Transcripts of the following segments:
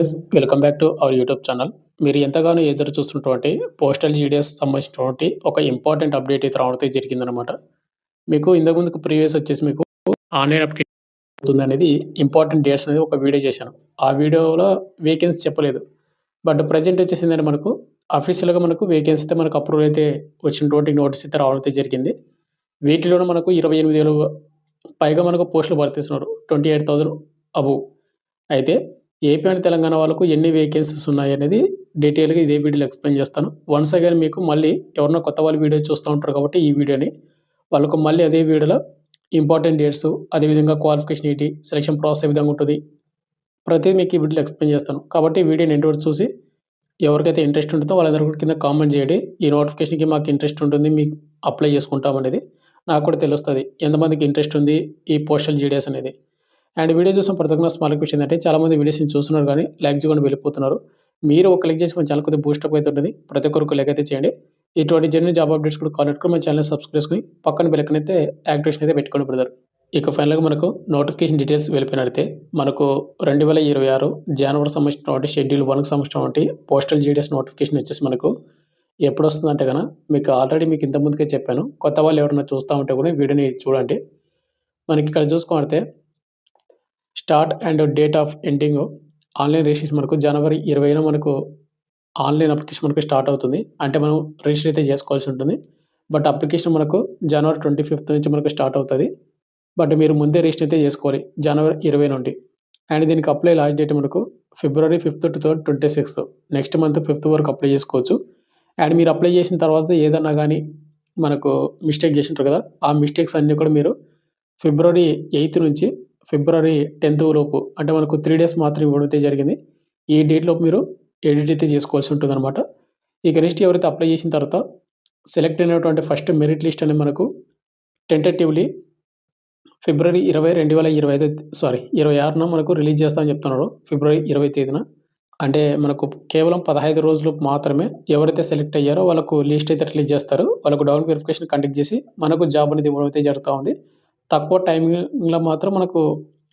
Welcome back to our YouTube channel. మీరు ఎంతగానో ఎదురు చూస్తున్నటువంటి పోస్టల్ జీడీఎస్ సంబంధించినటువంటి ఒక ఇంపార్టెంట్ అప్డేట్ అయితే రావడం జరిగిందనమాట. మీకు ఇంతకు ముందుకు ప్రీవియస్ వచ్చేసి మీకు ఆన్‌లైన్ అప్లికేషన్ అవుతుందనేది ఇంపార్టెంట్ డేట్స్ అనేది ఒక వీడియో చేశాను. ఆ వీడియోలో వేకెన్సీ చెప్పలేదు. బట్ ప్రెజెంట్ వచ్చేసి ఏందంటే మనకు అఫీషియల్‌గా మనకు వేకెన్సీ అయితే మనకు అప్రూవల్ అయితే వచ్చినటువంటి నోటీస్ అయితే రావడం అయితే జరిగింది. వీటిలోనే మనకు 28,000 పైగా మనకు పోస్టులు భర్తీస్తున్నారు. 28,000 అబోవ్. అయితే ఏపీ అండ్ తెలంగాణ వాళ్ళకు ఎన్ని వేకెన్సీస్ ఉన్నాయనేది డీటెయిల్‌గా ఇదే వీడియోలో ఎక్స్‌ప్లెయిన్ చేస్తాను. వన్స్ అగైన్ మీకు మళ్ళీ ఎవరైనా కొత్త వాళ్ళు వీడియో చూస్తూ ఉంటారు కాబట్టి ఈ వీడియోని వాళ్ళకు మళ్ళీ అదే వీడియోలో ఇంపార్టెంట్ డేట్స్, అదేవిధంగా క్వాలిఫికేషన్ ఏంటి, సెలక్షన్ ప్రాసెస్ ఏ విధంగా ఉంటది. ప్రతిదీ మీకు ఈ వీడియోలో ఎక్స్‌ప్లెయిన్ చేస్తాను. కాబట్టి ఈ వీడియోని ఎండ్ వరకు చూసి ఎవరికైతే ఇంట్రెస్ట్ ఉంటుందో వాళ్ళందరూ కూడా కింద కామెంట్ చేయండి. ఈ నోటిఫికేషన్‌కి మాకు ఇంట్రెస్ట్ ఉంటుంది. మీకు అప్లై చేసుకుంటాం అనేది. నాకు కూడా తెలుస్తది. ఎంతమందికి ఇంట్రెస్ట్ ఉంది ఈ పోస్టల్ జీడీఎస్ అనేది. అండ్ వీడియో చూసిన ప్రతి ఒక్కరు స్మాల్ రిక్వెస్ట్ ఏంటంటే చాలామంది వీడియోస్‌ని చూస్తున్నారు గానీ లైక్ చేయకుండా వెళ్ళిపోతున్నారు. మీరు ఒక లైక్ చేసి మన ఛానల్ కొద్దిగా బూస్టప్ అయితే ఉంటది. ప్రతి ఒక్కరు లైక్ అయితే చేయండి. ఇటువంటి జెన్యూన్ జాబ్ అప్డేట్స్ కూడా కావాలనుకుంటే మన ఛానల్‌ని సబ్స్క్రైబ్ చేసుకొని పక్కన బెల్ ఐకాన్ అయితే యాక్టివేషన్ అయితే పెట్టుకోండి బ్రదర్. ఇక ఫైనల్‌గా మనకు నోటిఫికేషన్ డీటెయిల్స్ వెళ్ళిపోయినట్టయితే మనకు 2026 జనవరి సంబంధించినటువంటి షెడ్యూల్ 1కి సంబంధించినటువంటి పోస్టల్ జీడీఎస్ నోటిఫికేషన్ వచ్చేసి మనకు ఎప్పుడొస్తుందంటే గన మీకు ఆల్రెడీ మీకు ఇంతకు ముందుకే చెప్పాను. కొత్త వాళ్ళు ఎవరైనా చూస్తా ఉంటే కూడా ఈ వీడియోని చూడండి. మనకి ఇక్కడ చూసుకుంటే start and date of ending online registration మనకు జనవరి 20న మనకు ఆన్‌లైన్ అప్లికేషన్ మనకు స్టార్ట్ అవుతుంది. అంటే మనం రిజిస్టర్ అయితే చేసుకోవాల్సి ఉంటుంది. బట్ అప్లికేషన్ మనకు జనవరి 25 నుంచి మనకు స్టార్ట్ అవుతది. బట్ మీరు ముందే రిజిస్టర్ అయితే చేసుకోవాలి జనవరి 20 నుండి. అండ్ దీనికి అప్లై లాస్ట్ డేట్ మనకు ఫిబ్రవరి 5, 2026 నెక్స్ట్ మంత్ 5 వరకు అప్లై చేసుకోవచ్చు. అండ్ మీరు అప్లై చేసిన తర్వాత ఏదన్నా గానీ మనకు మిస్టేక్ చేసుంటారు కదా! ఆ మిస్టేక్స్ అన్నీ కూడా మీరు ఫిబ్రవరి 8 నుంచి ఫిబ్రవరి 10 లోపు అంటే మనకు 3 డేస్ మాత్రమే ఇవ్వడం అయితే జరిగింది. ఈ డేట్ లోపు మీరు ఎడిట్ అయితే చేసుకోవాల్సి ఉంటుందనమాట. ఇక నెక్స్ట్ ఎవరైతే అప్లై చేసిన తర్వాత సెలెక్ట్ అయినటువంటి ఫస్ట్ మెరిట్ లిస్ట్ అనేది మనకు టెంటేటివ్‌లీ ఫిబ్రవరి 20, 26న మనకు రిలీజ్ చేస్తామని చెప్తున్నారు. ఫిబ్రవరి 20 తేదీన. అంటే మనకు కేవలం 15 రోజులు మాత్రమే ఎవరైతే సెలెక్ట్ అయ్యారో వాళ్ళకు లిస్ట్ అయితే రిలీజ్ చేస్తారు. వాళ్ళకు డౌన్ వెరిఫికేషన్ కండక్ట్ చేసి మనకు జాబ్ అనేది ఇవ్వడం అయితే జరుగుతా ఉంది. తక్కువ టైమింగ్‌లో మాత్రం మనకు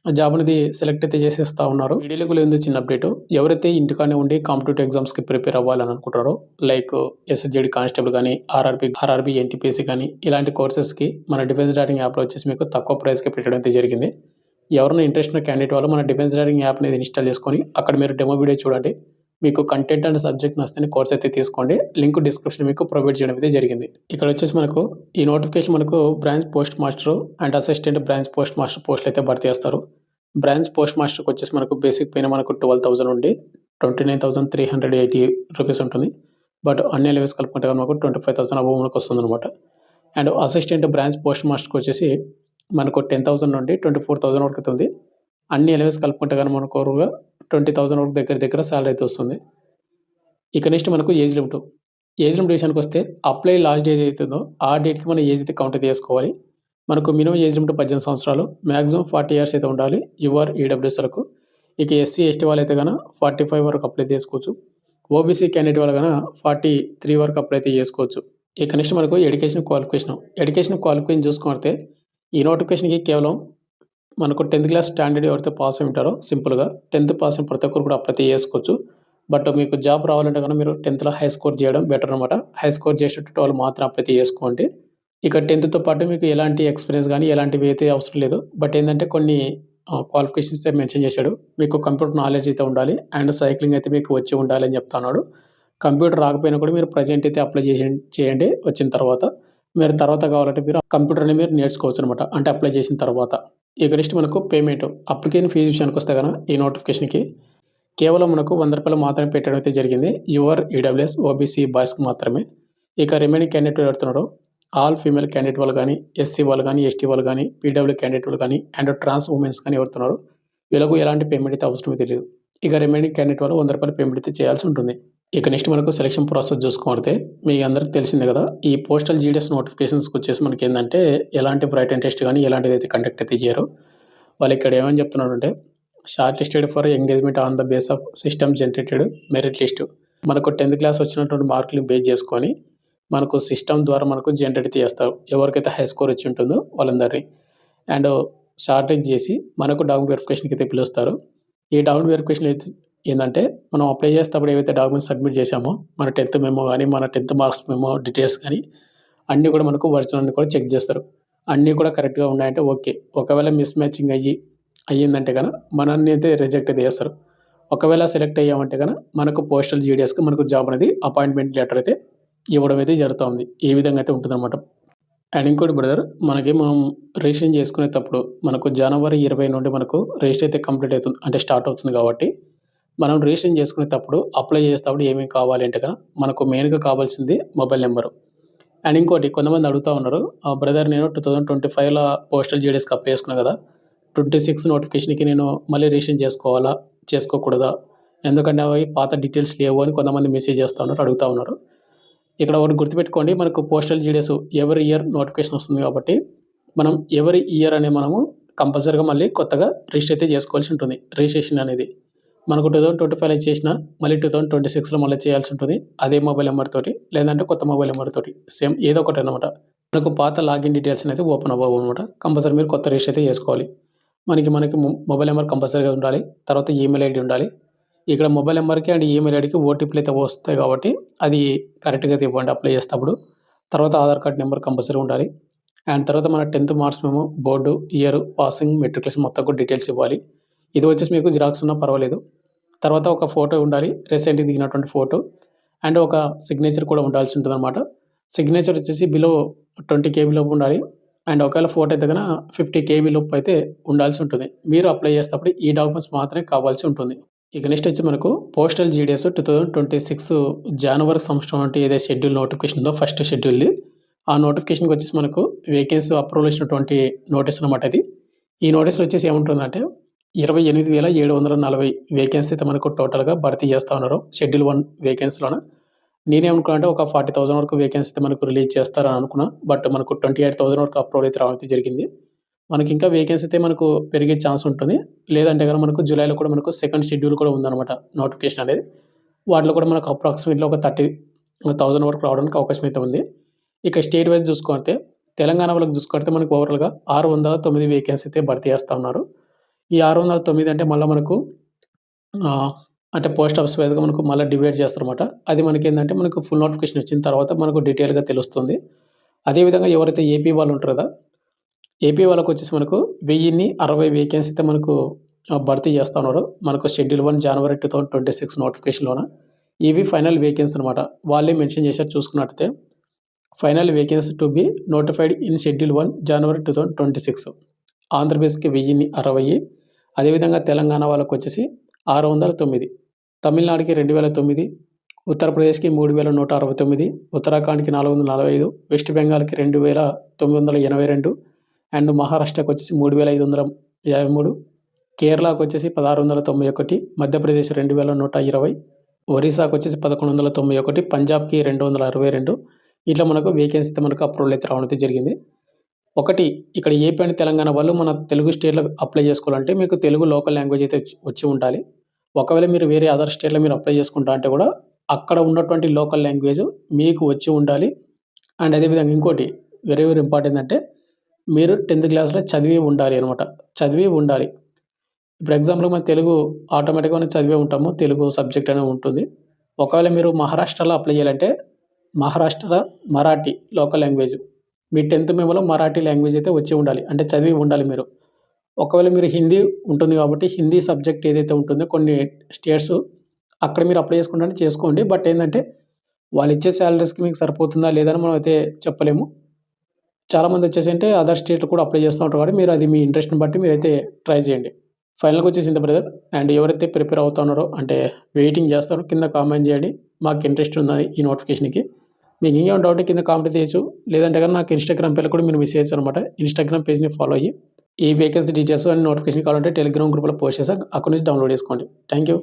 జాబ్ అనేది సెలెక్ట్ అయితే చేసేస్తా ఉన్నారు. వీడియోలోకి వెళ్ళే చిన్న అప్డేటు. ఎవరైతే ఇంటికాడనే ఉండి కాంపిటీటివ్ ఎగ్జామ్స్‌కి ప్రిపేర్ అవ్వాలని అనుకుంటారో లైక్ ఎస్ఎస్‌జీడీ కానిస్టేబుల్ గాని, ఆర్ఆర్‌బీ, ఎన్‌టీపీసీ గాని ఇలాంటి కోర్సెస్‌కి మన డిఫెన్స్ డాటింగ్ యాప్‌లో వచ్చేసి మీకు తక్కువ ప్రైస్‌కి పెట్టడం అయితే జరిగింది. ఎవరైనా ఇంట్రెస్ట్ ఉన్న క్యాండిడేట్ వాళ్ళు మన డిఫెన్స్ డాటింగ్ యాప్ అనేది ఇన్‌స్టాల్ చేసుకొని అక్కడ మీరు డెమో వీడియో చూడండి. మీకు కంటెంట్ అండ్ సబ్జెక్ట్ నచ్చితేనే కోర్స్ అయితే తీసుకోండి. లింక్ డిస్క్రిప్షన్ మీకు ప్రొవైడ్ చేయడం అయితే జరిగింది. ఇక్కడ వచ్చేసి మనకు ఈ నోటిఫికేషన్ మనకు branch post master and assistant branch post master పోస్టులు అయితే భర్తీ చేస్తారు. బ్రాంచ్ పోస్ట్ మాస్టర్‌కి వచ్చేసి మనకు బేసిక్ పైన మనకు 12,000 నుండి 29,380 రూపీస్ ఉంటుంది. బట్ అన్ని లెవెల్స్ కలుపుకుంటే మనకు 25,000 అబోవ్ మనకు వస్తుందనమాట. అండ్ అసిస్టెంట్ బ్రాంచ్ పోస్ట్ మాస్టర్‌కి వచ్చేసి మనకు 10,000 నుండి 24,000 వరకు అయితే ఉంది. అన్ని లెవెల్స్ కలుపుకుంటే గనుక మనకు ఓవరాల్‌గా 20,000 వరకు దగ్గర సాలరీ అయితే వస్తుంది. ఇక నెక్స్ట్ మనకు ఏజ్ లిమిట్. ఏజ్ లిమిట్ విషయానికొస్తే అప్లై లాస్ట్ డేట్ ఏదైతుందో ఆ డేట్‌కి మన ఏజ్ అయితే కౌంట్ అయితే చేసుకోవాలి. మనకు మినిమమ్ ఏజ్ లిమిట్ 18 సంవత్సరాలు. మాక్సిమం 40 ఇయర్స్ అయితే ఉండాలి. యూఆర్ ఈడబ్ల్యూఎస్ వరకు. ఇక ఎస్సీ, ఎస్టీ వాళ్ళైతే గన 45 వరకు అప్లై చేసుకోవచ్చు. ఓబీసీ క్యాండిడేట్ వాళ్ళు గన 43 వరకు అప్లై అయితే చేసుకోవచ్చు. ఇక నెక్స్ట్ మనకు ఎడ్యుకేషన్ క్వాలిఫికేషన్. ఎడ్యుకేషన్ క్వాలిఫికేషన్ చూసుకుంటే ఈ నోటిఫికేషన్‌కి కేవలం మనకు 10థ్ క్లాస్ స్టాండర్డ్ ఎవరైతే పాస్ అయి ఉంటారో సింపుల్‌గా 10థ్ పాస్ అయిన ప్రతి ఒక్కరు కూడా అప్లై అయితే చేసుకోవచ్చు. బట్ మీకు జాబ్ రావాలంటే గనుక మీరు 10థ్‌లో హై స్కోర్ చేయడం బెటర్ అనమాట. హై స్కోర్ చేసేటటువంటి వాళ్ళు మాత్రం అప్లై అయితే చేసుకోండి. ఇక 10థ్‌తో పాటు మీకు ఎలాంటి ఎక్స్‌పీరియన్స్ గాని ఎలాంటివి అయితే అవసరం లేదు. బట్ ఏందంటే కొన్ని క్వాలిఫికేషన్స్ అయితే మెన్షన్ చేశాడు. మీకు కంప్యూటర్ నాలెడ్జ్ అయితే ఉండాలి. అండ్ సైక్లింగ్ అయితే మీకు వచ్చి ఉండాలి అని చెప్తా ఉన్నాడు. కంప్యూటర్ రాకపోయినా కూడా మీరు ప్రెజెంట్ అయితే అప్లై చేయండి వచ్చిన తర్వాత. మీరు తర్వాత కావాలంటే మీరు కంప్యూటర్ అనేది మీరు నేర్చుకోవచ్చనమాట. అంటే అప్లై చేసిన తర్వాత. ఇక నెక్స్ట్ మనకు పేమెంట్. అప్లికేషన్ ఫీజ్ విషయానికొస్తే గన ఈ నోటిఫికేషన్‌కి కేవలం మనకు రూ. 100 మాత్రమే పెట్టడం అయితే జరిగింది. యూఆర్ ఈడబ్ల్యూఎస్, ఓబీసీ బాయ్స్‌కి మాత్రమే. ఇక రిమైనింగ్ క్యాండిడేట్ ఎవరుతున్నారో ఆల్ ఫీమేల్ క్యాండిడేట్ వాళ్ళు గాని, ఎస్సీ వాళ్ళు గాని, ఎస్టీ వాళ్ళు గాని, పీడబ్ల్యూ క్యాండిడేట్ వాళ్ళు గాని అండ్ ట్రాన్స్ వుమెన్స్ గాని ఎవరుతున్నారో వీళ్ళకు ఎలాంటి పేమెంట్ అయితే అవసరమే తెలీదు. ఇక రిమైనింగ్ క్యాండిడేట్ వాళ్ళు రూ. 100 పేమెంట్ అయితే చేయాల్సి ఉంటుంది. ఇక నెక్స్ట్ మనకు సెలక్షన్ ప్రాసెస్ చూసుకుంటే మీ అందరికి తెలిసిందే కదా! ఈ పోస్టల్ జీడీఎస్ నోటిఫికేషన్స్‌కి వచ్చేసి మనకేందంటే ఎలాంటి రైటన్ టెస్ట్ గాని ఎలాంటిదైతే కండక్ట్ అయితే చేయరు. వాళ్ళు ఇక్కడ ఏమని చెప్తున్నారంటే short listed for engagement on the base of system generated merit list. మనకు 10థ్ క్లాస్ వచ్చినటువంటి మార్కులు బేస్ చేసుకొని మనకు సిస్టమ్ ద్వారా మనకు జనరేట్ చేస్తారు. ఎవరికైతే హై స్కోర్ వచ్చి ఉంటుందో వాళ్ళందరిని. అండ్ షార్టేజ్ చేసి మనకు డౌన్ వెరిఫికేషన్‌కి అయితే పిలుస్తారు. ఈ డౌన్ వెరిఫికేషన్ అయితే ఏందంటే, మనం అప్లై చేసేటప్పుడు ఏవైతే డాక్యుమెంట్స్ సబ్మిట్ చేశామో, మన 10థ్ మెమో గాని, మన 10థ్ మార్క్స్ మెమో డీటెయిల్స్ గాని, అన్నీ కూడా మనకు ఒరిజినల్ అన్నీ కూడా చెక్ చేస్తారు. అన్నీ కూడా కరెక్ట్‌గా ఉన్నాయంటే ఓకే. ఒకవేళ మిస్ మ్యాచింగ్ అయ్యిందంటే మనల్ని అయితే రిజెక్ట్ అయితే చేస్తారు. ఒకవేళ సెలెక్ట్ అయ్యామంటే మనకు పోస్టల్ జీడీఎస్‌కి మనకు జాబ్ అనేది అపాయింట్మెంట్ లెటర్ అయితే ఇవ్వడం అయితే జరుగుతా ఉంది. ఈ విధంగా అయితే ఉంటుందన్నమాట. అండ్ ఇంకోటి బ్రదర్, మనం రిజిస్ట్రేషన్ చేసుకునేటప్పుడు మనకు జనవరి 20 నుండి మనకు రిజిస్టర్ అయితే కంప్లీట్ అవుతుంది. అంటే స్టార్ట్ అవుతుంది కాబట్టి, మనం రిజిస్ట్రేషన్ చేసుకునేటప్పుడు అప్లై చేసేటప్పుడు ఏమేమి కావాలి అంటే మనకు మెయిన్‌గా కావాల్సింది మొబైల్ నంబరు. అండ్ ఇంకోటి కొంతమంది అడుగుతా ఉన్నారు. బ్రదర్ నేను 2025లో పోస్టల్ జీడీఎస్‌కి అప్లై చేసుకున్నా కదా! 26 నోటిఫికేషన్‌కి నేను మళ్ళీ రిజిస్ట్రేషన్ చేసుకోవాలా? చేసుకోకూడదా? ఎందుకంటే అవి పాత డీటెయిల్స్ లేవు అని కొంతమంది మెసేజ్ చేస్తా ఉన్నారు, అడుగుతా ఉన్నారు. ఇక్కడ ఒకటి గుర్తుపెట్టుకోండి. మనకు postal GDS every year notification వస్తుంది కాబట్టి, మనం ఎవ్రీ ఇయర్ మనము కంపల్సరీగా మళ్ళీ కొత్తగా రిజిస్టర్ అయితే చేసుకోవాల్సి ఉంటుంది. రిజిస్ట్రేషన్ అనేది. మనకు 2025లో చేసినా మళ్ళీ 2026లో మళ్ళీ చేయాల్సి ఉంటుంది. అదే మొబైల్ నంబర్ తోటి, లేదంటే కొత్త మొబైల్ నంబర్ తోటి. సేమ్ ఏదో ఒకటనమాట. మనకు పాత లాగిన్ డీటెయిల్స్ అనేది ఓపెన్ అవ్వవనమాట. కంపల్సరీ మీరు కొత్త రిజిస్టర్ అయితే చేసుకోవాలి. మనకి మొబైల్ నంబర్ కంపల్సరీగా ఉండాలి. తర్వాత ఈమెయిల్ ఐడీ ఉండాలి. ఇక్కడ మొబైల్ నంబర్‌కి అండ్ ఈమెయిల్ ఐడీకి ఓటీపీలు అయితే వస్తాయి కాబట్టి, అది కరెక్ట్‌గా అయితే ఇవ్వండి అప్లై చేసేటప్పుడు. తర్వాత ఆధార్ కార్డ్ నంబర్ కంపల్సరీ ఉండాలి. అండ్ తర్వాత మన 10థ్ marks memo, board, year, passing, matriculation మొత్తం కూడా డీటెయిల్స్ ఇవ్వాలి. ఇది వచ్చేసి మీకు జిరాక్స్ ఉన్నా పర్వాలేదు. తర్వాత ఒక ఫోటో ఉండాలి. రీసెంట్‌గా దిగినటువంటి ఫోటో. అండ్ ఒక సిగ్నేచర్ కూడా ఉండాల్సి ఉంటుందన్నమాట. సిగ్నేచర్ వచ్చేసి బిలో 20 కేబీ లోపు ఉండాలి. అండ్ ఒకవేళ ఫోటో అయితే 50 కేబీ లోపు అయితే ఉండాల్సి ఉంటుంది. మీరు అప్లై చేసేటప్పుడు ఈ డాక్యుమెంట్స్ మాత్రమే కావాల్సి ఉంటుంది. ఇక నెక్స్ట్ వచ్చి మనకు పోస్టల్ జీడీఎస్ 2026 జనవరి సంవత్సరం అంటే ఏదైతే షెడ్యూల్ నోటిఫికేషన్ ఉందో ఫస్ట్ షెడ్యూల్‌ది. ఆ నోటిఫికేషన్‌కి వచ్చేసి మనకు వేకెన్సీ అప్రూవల్ ఇచ్చినటువంటి నోటీస్ అనమాట ఇది. ఈ నోటీస్‌లో వచ్చేసి ఏముంటుందంటే 28,740 వేకెన్సీ అయితే మనకు టోటల్‌గా భర్తీ చేస్తా ఉన్నారు. షెడ్యూల్ 1 వేకెన్సీలోన. నేనేమనుకున్నానంటే ఒక 40,000 వరకు వేకెన్సీ అయితే మనకు రిలీజ్ చేస్తారని అనుకున్నా. బట్ మనకు 28,000 వరకు అప్రూవల్ అయితే రావడం అయితే జరిగింది. మనకింకా వేకెన్సీ అయితే మనకు పెరిగే ఛాన్స్ ఉంటుంది. లేదంటే మనకు జులైలో కూడా మనకు సెకండ్ షెడ్యూల్ కూడా ఉందనమాట నోటిఫికేషన్ అనేది. వాటిలో కూడా మనకు అప్రాక్సిమేట్‌లీ ఒక 30,000 వరకు రావడానికి అవకాశం అయితే ఉంది. ఇక స్టేట్ వైస్ చూసుకుంటే తెలంగాణ వాళ్ళకి చూసుకుంటే మనకు ఓవరాల్‌గా 609 వేకెన్సీ అయితే భర్తీ చేస్తా ఉన్నారు. ఈ 609 అంటే మళ్ళా మనకు అంటే పోస్ట్ ఆఫీస్ వైస్‌గా మనకు మళ్ళా డివైడ్ చేస్తారన్నమాట. అది మనకేందంటే మనకు ఫుల్ నోటిఫికేషన్ వచ్చిన తర్వాత మనకు డీటెయిల్‌గా తెలుస్తుంది. అదే విధంగా ఎవరైతే ఏపీ వాళ్ళు ఉంటారో కదా! ఏపీ వాళ్ళకొచ్చేసి మనకు 1060 వేకెన్సీ అయితే మనకు భర్తీ చేస్తా ఉన్నారు. మనకు షెడ్యూల్ 1 జనవరి 2026 నోటిఫికేషన్‌లోన. ఇవి ఫైనల్ వేకెన్సీ అనమాట. వాళ్ళే మెన్షన్ చేశారు చూసుకున్నట్టయితే. Final vacancy to be notified in schedule 1 జనవరి 2026. ఆంధ్రప్రదేశ్‌కి 1060. అదేవిధంగా తెలంగాణ వాళ్ళకొచ్చేసి 609. తమిళనాడుకి 2009. ఉత్తరప్రదేశ్‌కి 3169. ఉత్తరాఖండ్‌కి 445. వెస్ట్ బెంగాల్‌కి 2982. అండ్ మహారాష్ట్రకొచ్చేసి 3553. కేరళకొచ్చేసి 1691. మధ్యప్రదేశ్ 2120. ఒరిస్సాకొచ్చేసి 1191. పంజాబ్‌కి 262. ఇట్లా మనకు వేకెన్సీ అయితే మనకు అప్రూవల్ అయితే రావడం అయితే జరిగింది. ఒకటి ఇక్కడ ఏపీ అండ్ తెలంగాణ వాళ్ళు మన తెలుగు స్టేట్‌లో అప్లై చేసుకోవాలంటే మీకు తెలుగు లోకల్ లాంగ్వేజ్ అయితే వచ్చి ఉండాలి. ఒకవేళ మీరు వేరే అదర్ స్టేట్‌లో మీరు అప్లై చేసుకుంటా అంటే కూడా అక్కడ ఉన్నటువంటి లోకల్ లాంగ్వేజ్ మీకు వచ్చి ఉండాలి. అండ్ అదే విధంగా ఇంకోటి వెరీ వెరీ ఇంపార్టెంట్ అంటే మీరు 10థ్ క్లాస్‌లో చదివి ఉండాలి అనమాట. చదివి ఉండాలి. ఇప్పుడు ఎగ్జాంపుల్‌గా మన తెలుగు ఆటోమేటిక్‌గా మనం చదివే ఉంటాము. తెలుగు సబ్జెక్ట్ అనేది ఉంటుంది. ఒకవేళ మీరు మహారాష్ట్రలో అప్లై చేయాలంటే మహారాష్ట్ర మరాఠీ లోకల్ లాంగ్వేజ్. మీ 10థ్ మెమోలో మరాఠీ లాంగ్వేజ్ అయితే వచ్చి ఉండాలి. అంటే చదివి ఉండాలి మీరు. ఒకవేళ మీరు హిందీ ఉంటుంది కాబట్టి హిందీ సబ్జెక్ట్ ఏదైతే ఉంటుందో కొన్ని స్టేట్స్ అక్కడ మీరు అప్లై చేసుకుంటే చేసుకోండి. బట్ ఏందంటే వాళ్ళు ఇచ్చే సాలరీస్‌కి మీకు సరిపోతుందా లేదా అని మనం అయితే చెప్పలేము. చాలామంది వచ్చేసి అంటే అదర్ స్టేట్‌లో కూడా అప్లై చేస్తూ ఉంటారు కాబట్టి మీరు అది మీ ఇంట్రెస్ట్‌ని బట్టి మీరైతే ట్రై చేయండి. ఫైనల్‌గా వచ్చేసి ఇంతే బ్రదర్. అండ్ ఎవరైతే ప్రిపేర్ అవుతున్నారో అంటే వెయిటింగ్ చేస్తారో కింద కామెంట్ చేయండి. మాకు ఇంట్రెస్ట్ ఉన్నది ఈ నోటిఫికేషన్‌కి. మీకు ఇంకేమైనా డౌట్ కింద కామెంట్ చేయొచ్చు. లేదంటే నాకు ఇన్‌స్టాగ్రామ్ పేజ్‌లో కూడా మీరు మెసేజ్ చేయొచ్చు అనమాట. ఇన్‌స్టాగ్రామ్ పేజ్‌ని ఫాలో అయ్యి ఈ వేకెన్సీ డీటెయిల్స్ అండ్ నోటిఫికేషన్ కావాలంటే టెలిగ్రామ్ గ్రూప్‌లో పోస్ట్ చేసా. అక్కడి నుంచి డౌన్లోడ్ చేసుకోండి. Thank you.